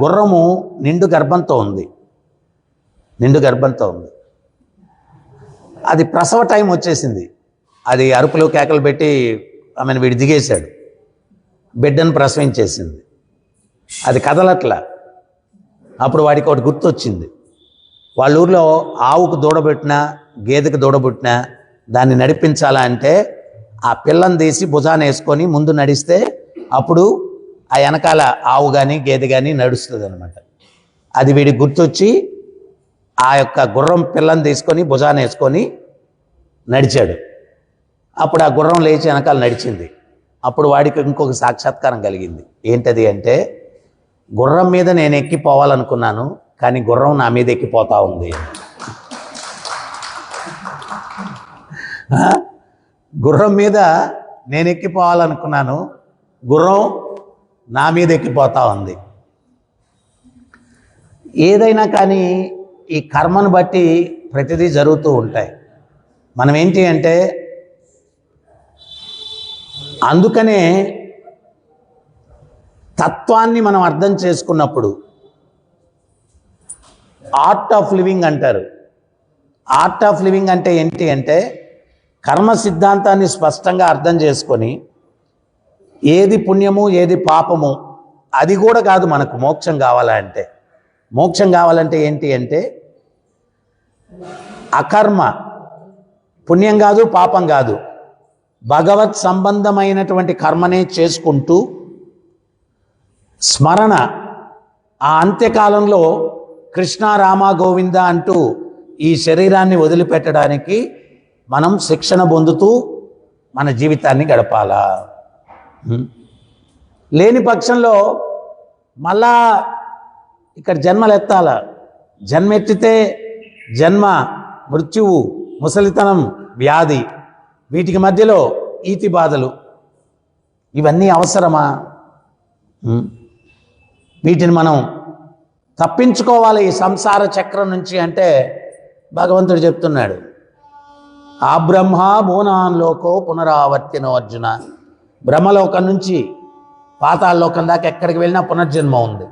గుర్రము నిండు గర్భంతో ఉంది. అది ప్రసవ టైం వచ్చేసింది. అది అరుపులు కేకలు పెట్టి ఆమెను వీడు దిగేశాడు. బిడ్డను ప్రసవించేసింది. అది కదలట్లా. అప్పుడు వాడికి ఒకటి గుర్తొచ్చింది, వాళ్ళ ఊర్లో ఆవుకు దూడబెట్టినా గేదెకు దూడబెట్టినా దాన్ని నడిపించాలా అంటే ఆ పిల్లని తీసి భుజాన వేసుకొని ముందు నడిస్తే అప్పుడు ఆ వెనకాల ఆవు కానీ గేదె కానీ నడుస్తుంది అనమాట. అది వీడికి గుర్తొచ్చి ఆ యొక్క గుర్రం పిల్లని తీసుకొని భుజాన వేసుకొని నడిచాడు. అప్పుడు ఆ గుర్రం లేచి వెనకాల నడిచింది. అప్పుడు వాడికి ఇంకొక సాక్షాత్కారం కలిగింది. ఏంటది అంటే, గుర్రం మీద నేను ఎక్కిపోవాలనుకున్నాను, కానీ గుర్రం నా మీద ఎక్కిపోతా ఉంది. గుర్రం మీద నేను ఎక్కిపోవాలనుకున్నాను, గుర్రం నా మీద ఎక్కిపోతా ఉంది. ఏదైనా కానీ ఈ కర్మను బట్టి ప్రతిదీ జరుగుతూ ఉంటాయి. మనం ఏంటి అంటే, అందుకనే తత్వాన్ని మనం అర్థం చేసుకున్నప్పుడు ఆర్ట్ ఆఫ్ లివింగ్ అంటారు. ఆర్ట్ ఆఫ్ లివింగ్ అంటే ఏంటి అంటే, కర్మ సిద్ధాంతాన్ని స్పష్టంగా అర్థం చేసుకొని ఏది పుణ్యము ఏది పాపము అది కూడా కాదు. మనకు మోక్షం కావాలంటే, మోక్షం కావాలంటే ఏంటి అంటే, అకర్మ, పుణ్యం కాదు పాపం కాదు, భగవత్ సంబంధమైనటువంటి కర్మనే చేసుకుంటూ స్మరణ, ఆ అంత్యకాలంలో కృష్ణ రామ గోవింద అంటూ ఈ శరీరాన్ని వదిలిపెట్టడానికి మనం శిక్షణ పొందుతూ మన జీవితాన్ని గడపాలా. లేని పక్షంలో మళ్ళా ఇక్కడ జన్మలెత్తాల. జన్మెత్తితే జన్మ, మృత్యువు, ముసలితనం, వ్యాధి, వీటికి మధ్యలో ఈతి బాధలు, ఇవన్నీ అవసరమా? వీటిని మనం తప్పించుకోవాలి ఈ సంసార చక్రం నుంచి అంటే భగవంతుడు చెప్తున్నాడు, ఆ బ్రహ్మ భూనాన్లోకో పునరావర్తినో అర్జున. బ్రహ్మలోకం నుంచి పాతాళలోకం దాకా ఎక్కడికి వెళ్ళినా పునర్జన్మ ఉంది.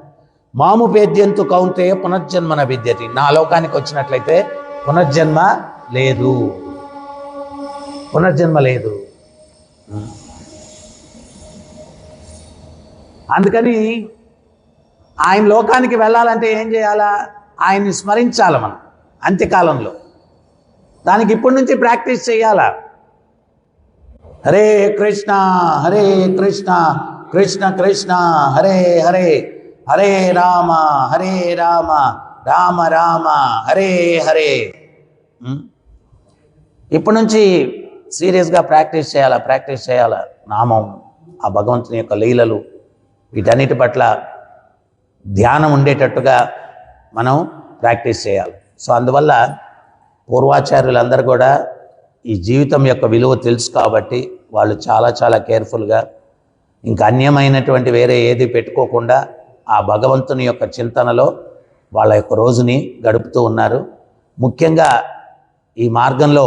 మాము పేద్యంతు కౌంతే పునర్జన్మన విద్యతి. నా లోకానికి వచ్చినట్లయితే పునర్జన్మ లేదు, పునర్జన్మ లేదు. అందుకని ఆయన లోకానికి వెళ్ళాలంటే ఏం చేయాలా? ఆయన్ని స్మరించాలి మనం అంత్యకాలంలో. దానికి ఇప్పటి నుంచి ప్రాక్టీస్ చేయాలా. హరే కృష్ణ హరే కృష్ణ కృష్ణ కృష్ణ హరే హరే, హరే రామ రామ రామ హరే హరే. ఇప్పటి నుంచి సీరియస్గా ప్రాక్టీస్ చేయాలా. నామం, ఆ భగవంతుని యొక్క లీలలు, వీటన్నిటి పట్ల ధ్యానం ఉండేటట్టుగా మనం ప్రాక్టీస్ చేయాలి. సో అందువల్ల పూర్వాచార్యులందరూ కూడా ఈ జీవితం యొక్క విలువ తెలుసు కాబట్టి వాళ్ళు చాలా చాలా కేర్ఫుల్గా, ఇంకా అన్యమైనటువంటి వేరే ఏది పెట్టుకోకుండా ఆ భగవంతుని యొక్క చింతనలో వాళ్ళ యొక్క రోజుని గడుపుతూ ఉన్నారు. ముఖ్యంగా ఈ మార్గంలో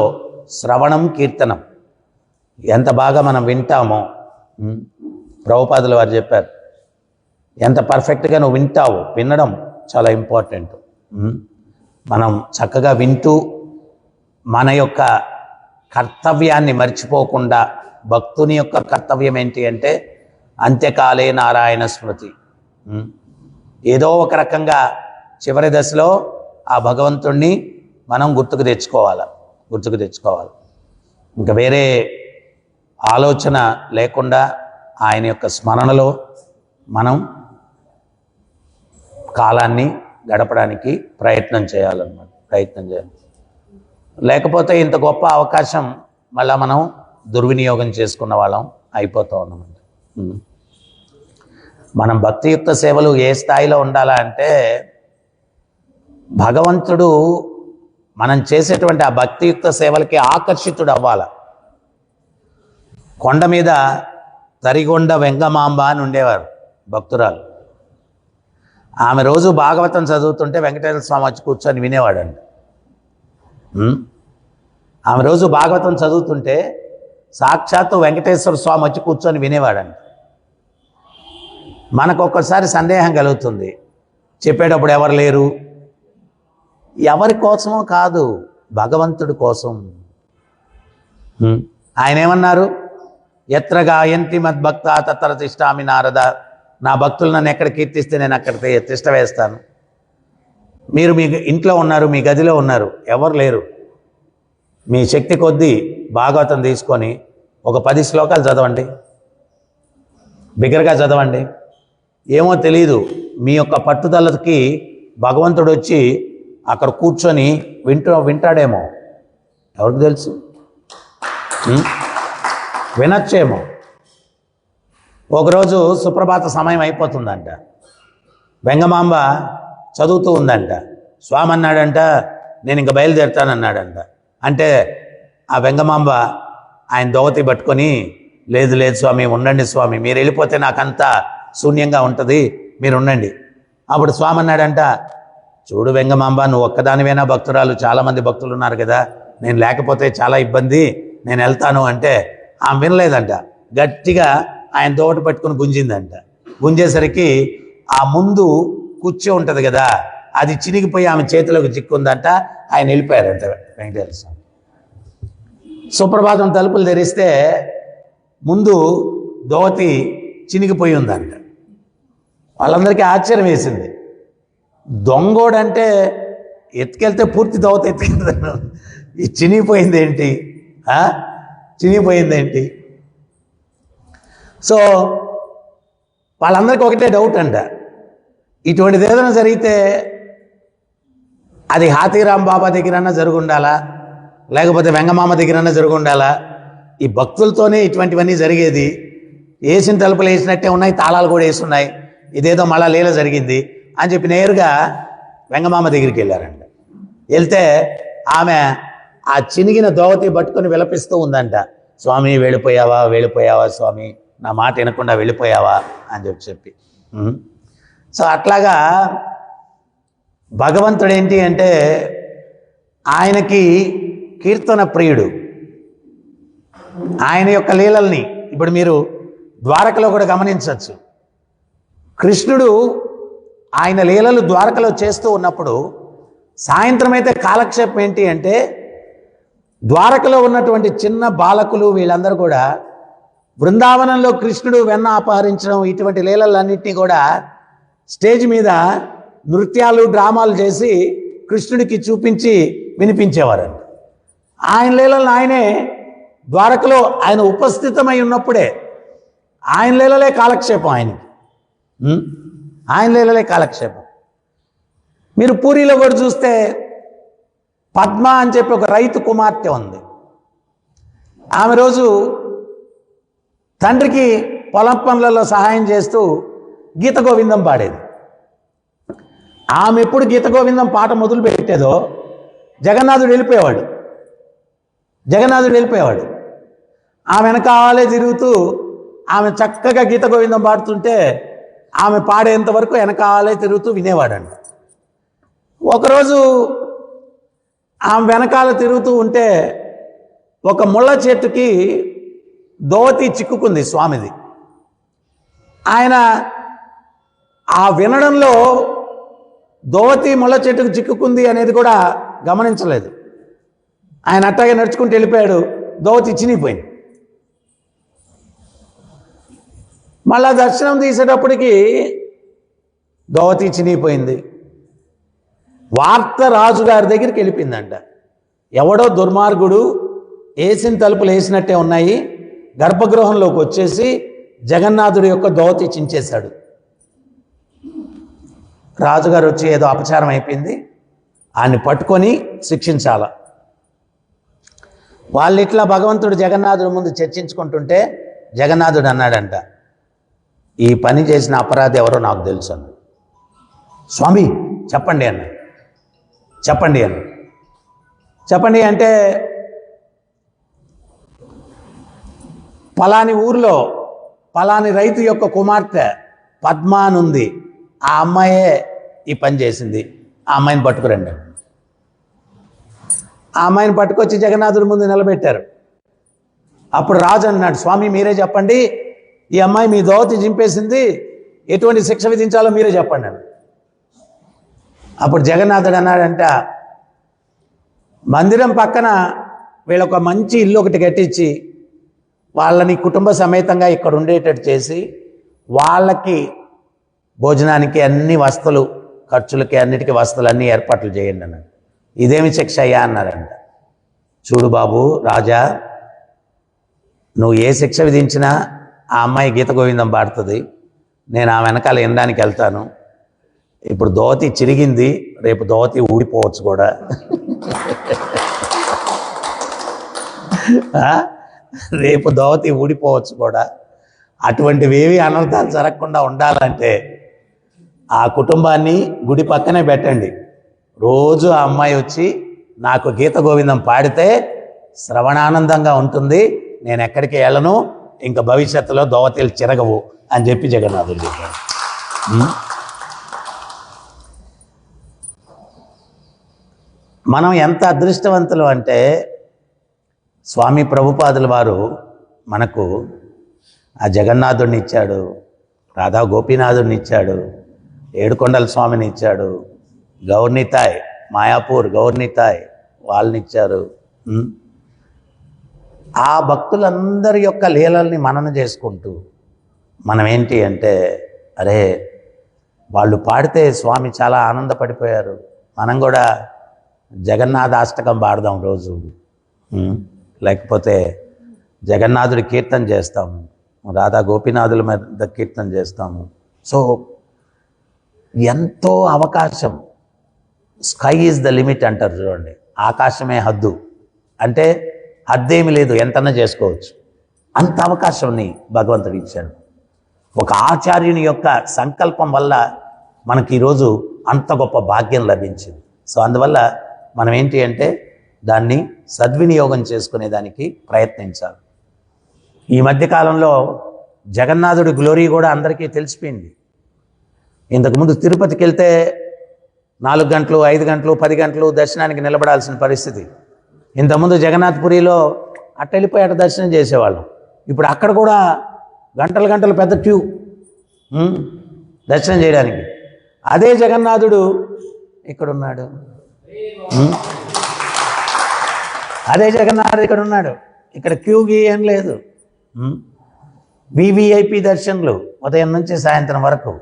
శ్రవణం, కీర్తనం ఎంత బాగా మనం వింటామో, ప్రభుపాదులు వారు చెప్పారు, ఎంత పర్ఫెక్ట్గా నువ్వు వింటావు, వినడం చాలా ఇంపార్టెంట్. మనం చక్కగా వింటూ మన యొక్క కర్తవ్యాన్ని మర్చిపోకుండా, భక్తుని యొక్క కర్తవ్యం ఏంటి అంటే అంత్యకాలే నారాయణ స్మృతి. ఏదో ఒక రకంగా చివరి దశలో ఆ భగవంతుణ్ణి మనం గుర్తుకు తెచ్చుకోవాలి. ఇంకా వేరే ఆలోచన లేకుండా ఆయన యొక్క స్మరణలో మనం కాలాన్ని గడపడానికి ప్రయత్నం చేయాలి. లేకపోతే ఇంత గొప్ప అవకాశం మళ్ళీ మనం దుర్వినియోగం చేసుకున్న వాళ్ళం అయిపోతూ ఉన్నామండి. మనం భక్తియుక్త సేవలు ఏ స్థాయిలో ఉండాలా అంటే, భగవంతుడు మనం చేసేటువంటి ఆ భక్తియుక్త సేవలకి ఆకర్షితుడు అవ్వాలి. కొండ మీద తరిగొండ వెంగమాంబ అని ఉండేవారు భక్తురాలు. ఆమె రోజు భాగవతం చదువుతుంటే వెంకటేశ్వర స్వామి వచ్చి కూర్చొని వినేవాడండి. ఆమె రోజు భాగవతం చదువుతుంటే సాక్షాత్తు వెంకటేశ్వర స్వామి వచ్చి కూర్చొని వినేవాడండి. మనకు ఒక్కసారి సందేహం కలుగుతుంది, చెప్పేటప్పుడు ఎవరు లేరు. ఎవరి కోసమో కాదు, భగవంతుడి కోసం. ఆయన ఏమన్నారు? ఎత్ర గాయంతి మద్భక్త తత్ర తిష్టామి నారద. నా భక్తులు నన్ను ఎక్కడ కీర్తిస్తే నేను అక్కడ తిష్ట వేస్తాను. మీరు మీ ఇంట్లో ఉన్నారు, మీ గదిలో ఉన్నారు, ఎవరు లేరు. మీ శక్తి కొద్దీ భాగవతం తీసుకొని ఒక 10 శ్లోకాలు చదవండి, బిగ్గరగా చదవండి. ఏమో తెలీదు, మీ యొక్క పట్టుదలకి భగవంతుడు వచ్చి అక్కడ కూర్చొని వింటాడేమో, ఎవరికి తెలుసు? వినొచ్చేమో. ఒకరోజు సుప్రభాత సమయం అయిపోతుందంట, వెంగమాంబ చదువుతూ ఉందంట. స్వామి అన్నాడంట, నేను ఇంకా బయలుదేరుతానన్నాడంట. అంటే ఆ వెంగమాంబ ఆయన దోవతి పట్టుకొని, లేదు లేదు స్వామి, ఉండండి స్వామి, మీరు వెళ్ళిపోతే నాకంతా శూన్యంగా ఉంటుంది, మీరు ఉండండి. అప్పుడు స్వామి అన్నాడంట, చూడు వెంగమాంబ, నువ్వు ఒక్కదానివైనా భక్తురాలు, చాలామంది భక్తులు ఉన్నారు కదా, నేను లేకపోతే చాలా ఇబ్బంది, నేను వెళ్తాను అంటే ఆమె వినలేదంట. గట్టిగా ఆయన దోవటి పట్టుకొని గుంజిందంట. గుంజేసరికి ఆ ముందు కుర్చీ ఉంటుంది కదా, అది చినిగిపోయి ఆమె చేతిలోకి చిక్కుందంట. ఆయన వెళ్ళిపోయారంట వెంకటేశ్వర స్వామి. సుప్రభాతం తలుపులు తెరిస్తే ముందు దోవతి చినిగిపోయి ఉందంట. వాళ్ళందరికీ ఆశ్చర్యం వేసింది. దొంగోడంటే ఎత్తుకెళ్తే పూర్తి దోవత ఎత్తుకెళ్తాను, ఈ చినిగిపోయిందేంటి? చినిగిపోయిందేంటి? సో వాళ్ళందరికీ ఒకటే డౌట్ అంట, ఇటువంటిది ఏదైనా జరిగితే అది హాతీరాం బాబా దగ్గరన్నా జరుగుండాలా, లేకపోతే వెంగమామ దగ్గరన్నా జరుగుండాలా? ఈ భక్తులతోనే ఇటువంటివన్నీ జరిగేది. వేసిన తలుపులు వేసినట్టే ఉన్నాయి, తాళాలు కూడా వేస్తున్నాయి, ఇదేదో మళ్ళా లీల జరిగింది అని చెప్పి నేరుగా వెంగమామ దగ్గరికి వెళ్ళారంట. వెళ్తే ఆమె ఆ చినిగిన దోవతి పట్టుకొని విలపిస్తూ ఉందంట, స్వామి వెళ్ళిపోయావా స్వామి, నా మాట వినకుండా వెళ్ళిపోయావా అని చెప్పి. సో అట్లాగా భగవంతుడు ఏంటి అంటే, ఆయనకి కీర్తన ప్రియుడు. ఆయన యొక్క లీలల్ని ఇప్పుడు మీరు ద్వారకలో కూడా గమనించవచ్చు. కృష్ణుడు ఆయన లీలలు ద్వారకలో చేస్తూ ఉన్నప్పుడు సాయంత్రం అయితే కాలక్షేపం ఏంటి అంటే, ద్వారకలో ఉన్నటువంటి చిన్న బాలకులు వీళ్ళందరూ కూడా బృందావనంలో కృష్ణుడు వెన్న అపహరించడం ఇటువంటి లీలలన్నింటినీ కూడా స్టేజ్ మీద నృత్యాలు డ్రామాలు చేసి కృష్ణుడికి చూపించి వినిపించేవారండి. ఆయన లీలలను ఆయనే ద్వారకలో ఆయన ఉపస్థితమై ఉన్నప్పుడే ఆయన లీలలే కాలక్షేపం ఆయనకి. ఆయన లీలలే కాలక్షేపం. మీరు పూరిలో కూడా చూస్తే పద్మ అని చెప్పి ఒక రైతు కుమార్తె ఉంది. ఆమె రోజు తండ్రికి పొలం పనులలో సహాయం చేస్తూ గీత గోవిందం పాడేది. ఆమె ఎప్పుడు గీత గోవిందం పాట మొదలు పెట్టేదో జగన్నాథుడు వెళ్ళిపోయేవాడు. ఆమె వెనకాలే తిరుగుతూ ఆమె చక్కగా గీత గోవిందం పాడుతుంటే ఆమె పాడేంత వరకు వెనకాలే తిరుగుతూ వినేవాడండి. ఒకరోజు ఆమె వెనకాల తిరుగుతూ ఉంటే ఒక ముళ్ళ చెట్టుకి దోవతి చిక్కుకుంది స్వామిది. ఆయన ఆ వినడంలో దోవతి ముళ్ళ చెట్టుకు చిక్కుకుంది అనేది కూడా గమనించలేదు. ఆయన అట్టాగే నడుచుకుంటూ వెళ్ళిపోయాడు. దోవతి చినిగిపోయింది. మళ్ళా దర్శనం తీసేటప్పటికి దోవతి చినిగిపోయింది. వార్త రాజుగారి దగ్గరికి వెళ్ళిపోయిందంట. ఎవడో దుర్మార్గుడు వేసిన తలుపులు వేసినట్టే ఉన్నాయి, గర్భగృహంలోకి వచ్చేసి జగన్నాథుడి యొక్క దోవతి చించేశాడు. రాజుగారు వచ్చి ఏదో అపచారం అయిపోయింది, ఆయన్ని పట్టుకొని శిక్షించాల. వాళ్ళు ఇట్లా భగవంతుడు జగన్నాథుడి ముందు చర్చించుకుంటుంటే జగన్నాథుడు అన్నాడంట, ఈ పని చేసిన అపరాధి ఎవరో నాకు తెలుసు అన్న. స్వామి చెప్పండి అన్న. చెప్పండి అంటే పలాని ఊర్లో పలాని రైతు యొక్క కుమార్తె పద్మ అనుంది, ఆ అమ్మాయే ఈ పని చేసింది, ఆ అమ్మాయిని పట్టుకురండి. ఆ అమ్మాయిని పట్టుకొచ్చి జగన్నాథుడి ముందు నిలబెట్టారు. అప్పుడు రాజు అన్నాడు, స్వామి మీరే చెప్పండి, ఈ అమ్మాయి మీ దోవతి చింపేసింది, ఎటువంటి శిక్ష విధించాలో మీరే చెప్పండి అని. అప్పుడు జగన్నాథుడు అన్నాడంట, మందిరం పక్కన వీళ్ళొక మంచి ఇల్లు ఒకటి కట్టించి వాళ్ళని కుటుంబ సమేతంగా ఇక్కడ ఉండేటట్టు చేసి వాళ్ళకి భోజనానికి అన్ని వస్తువులు, ఖర్చులకి అన్నిటికీ వస్తువులు అన్నీ ఏర్పాట్లు చేయండి అన్నాడు. ఇదేమి శిక్ష అయ్యా అన్నారంట. చూడు బాబు రాజా, నువ్వు ఏ శిక్ష విధించినా ఆ అమ్మాయి గీత గోవిందం పాడుతుంది, నేను ఆ వెనకాల వినడానికి వెళ్తాను. ఇప్పుడు దోవతి చిరిగింది, రేపు దోవతి ఊడిపోవచ్చు కూడా. రేపు దోవతి ఊడిపోవచ్చు కూడా. అటువంటివేవి అనర్థాలు జరగకుండా ఉండాలంటే ఆ కుటుంబాన్ని గుడి పక్కనే పెట్టండి. రోజు ఆ అమ్మాయి వచ్చి నాకు గీత గోవిందం పాడితే శ్రవణానందంగా ఉంటుంది, నేను ఎక్కడికి వెళ్ళను, ఇంకా భవిష్యత్తులో దోవతీలు చిరగవు అని చెప్పి జగన్నాథుడు చెప్పాడు. మనం ఎంత అదృష్టవంతులు అంటే స్వామి ప్రభుపాదుల వారు మనకు ఆ జగన్నాథుడిని ఇచ్చాడు, రాధా గోపీనాథుడిని ఇచ్చాడు, ఏడుకొండల స్వామిని ఇచ్చాడు, గౌర్నితాయ్ మాయాపూర్ గౌర్నితాయ్ వాళ్ళని ఇచ్చారు. ఆ భక్తులందరి యొక్క లీలల్ని మనన చేసుకుంటూ మనం ఏంటి అంటే, అరే వాళ్ళు పాడితే స్వామి చాలా ఆనందపడిపోయారు, మనం కూడా జగన్నాథాష్టకం పాడదాం రోజు, లేకపోతే జగన్నాథుడి కీర్తన చేస్తాము, రాధా గోపీనాథుల మీద కీర్తన చేస్తాము. సో ఎంతో అవకాశం, స్కై ఈజ్ ద లిమిట్ అంటారు చూడండి, ఆకాశమే హద్దు అంటే హద్దేమి లేదు, ఎంతన్నా చేసుకోవచ్చు. అంత అవకాశాన్ని భగవంతుడు ఇచ్చాడు. ఒక ఆచార్యుని యొక్క సంకల్పం వల్ల మనకి ఈరోజు అంత గొప్ప భాగ్యం లభించింది. సో అందువల్ల మనం ఏంటి అంటే దాన్ని సద్వినియోగం చేసుకునేదానికి ప్రయత్నించాలి. ఈ మధ్యకాలంలో జగన్నాథుడి గ్లోరీ కూడా అందరికీ తెలిసిపోయింది. ఇంతకుముందు తిరుపతికి వెళ్తే 4 గంటలు 5 గంటలు 10 గంటలు దర్శనానికి నిలబడాల్సిన పరిస్థితి. ఇంతకుముందు జగన్నాథ్పురిలో అట్ట వెళ్ళిపోయి అట్ట దర్శనం చేసేవాళ్ళం. ఇప్పుడు అక్కడ కూడా గంటలు గంటలు పెద్ద క్యూ దర్శనం చేయడానికి. అదే జగన్నాథుడు ఇక్కడ ఉన్నాడు. అదే జగన్నాథుడు ఇక్కడ ఉన్నాడు. ఇక్కడ క్యూ గీ ఏం లేదు. వివిఐపి దర్శనలు ఉదయం నుంచి సాయంత్రం వరకు,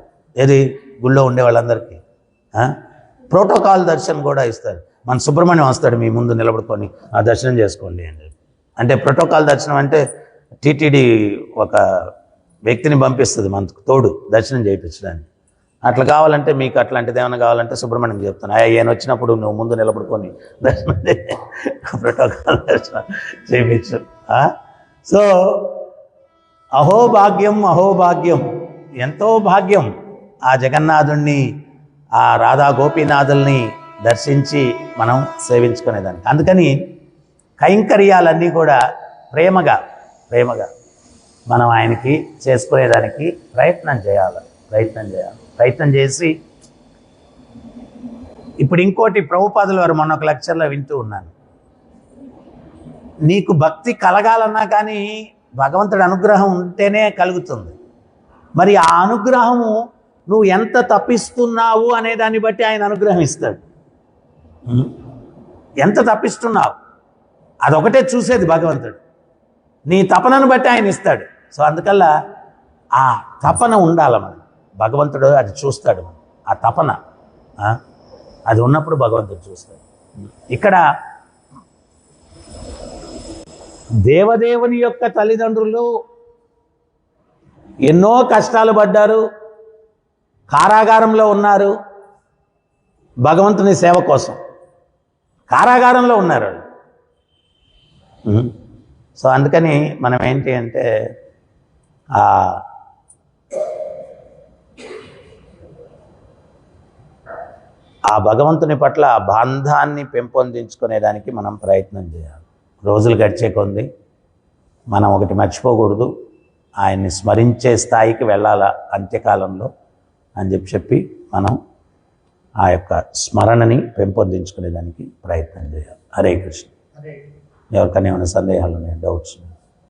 ఏది గుళ్ళో ఉండే వాళ్ళందరికీ. ప్రోటోకాల్ దర్శనం కూడా ఇస్తారు. మన సుబ్రహ్మణ్యం వస్తాడు మీ ముందు నిలబడుకొని ఆ దర్శనం చేసుకోండి అని చెప్పి. అంటే ప్రోటోకాల్ దర్శనం అంటే టీటీడీ ఒక వ్యక్తిని పంపిస్తుంది మనకు తోడు దర్శనం చేయించడానికి. అట్లా కావాలంటే మీకు అట్లాంటిది ఏమైనా కావాలంటే సుబ్రహ్మణ్యం చెప్తాను, ఆయన వచ్చినప్పుడు నువ్వు ముందు నిలబడుకొని దర్శనం ప్రోటోకాల్ దర్శనం చేయించు. సో అహోభాగ్యం, అహోభాగ్యం, ఎంతో భాగ్యం ఆ జగన్నాథుణ్ణి, ఆ రాధా గోపీనాథుల్ని దర్శించి మనం సేవించుకునేదానికి. అందుకని కైంకర్యాలన్నీ కూడా ప్రేమగా మనం ఆయనకి చేసుకునేదానికి ప్రయత్నం చేయాలి. ప్రయత్నం చేసి ఇప్పుడు ఇంకోటి ప్రభుపాదుల వారు మొన్న ఒక లెక్చర్లో వింటూ ఉన్నాను. నీకు భక్తి కలగాలన్నా కానీ భగవంతుడి అనుగ్రహం ఉంటేనే కలుగుతుంది. మరి ఆ అనుగ్రహము నువ్వు ఎంత తప్పిస్తున్నావు అనే దాన్ని బట్టి ఆయన అనుగ్రహం ఇస్తాడు. ఎంత తప్పిస్తున్నావు అదొకటే చూసేది భగవంతుడు. నీ తపనను బట్టి ఆయన ఇస్తాడు. సో అందుకల్లా ఆ తపన ఉండాలి మనం. భగవంతుడు అది చూస్తాడు. ఆ తపన అది ఉన్నప్పుడు భగవంతుడు చూస్తాడు. ఇక్కడ దేవదేవుని యొక్క తల్లిదండ్రులు ఎన్నో కష్టాలు పడ్డారు, కారాగారంలో ఉన్నారు భగవంతుని సేవ కోసం. కారాగారంలో ఉన్నారు. సో అందుకని మనం ఏంటి అంటే ఆ భగవంతుని పట్ల ఆ బంధాన్ని పెంపొందించుకునేదానికి మనం ప్రయత్నం చేయాలి. రోజులు గడిచే కొంది మనం ఒకటి మర్చిపోకూడదు, ఆయన్ని స్మరించే స్థాయికి వెళ్ళాలా అంత్యకాలంలో అని చెప్పి మనం ఆ యొక్క స్మరణని పెంపొందించుకునేదానికి ప్రయత్నం చేయాలి. హరే కృష్ణ. ఎవరికైనా ఏమైనా సందేహాలు ఉన్నాయా, డౌట్స్?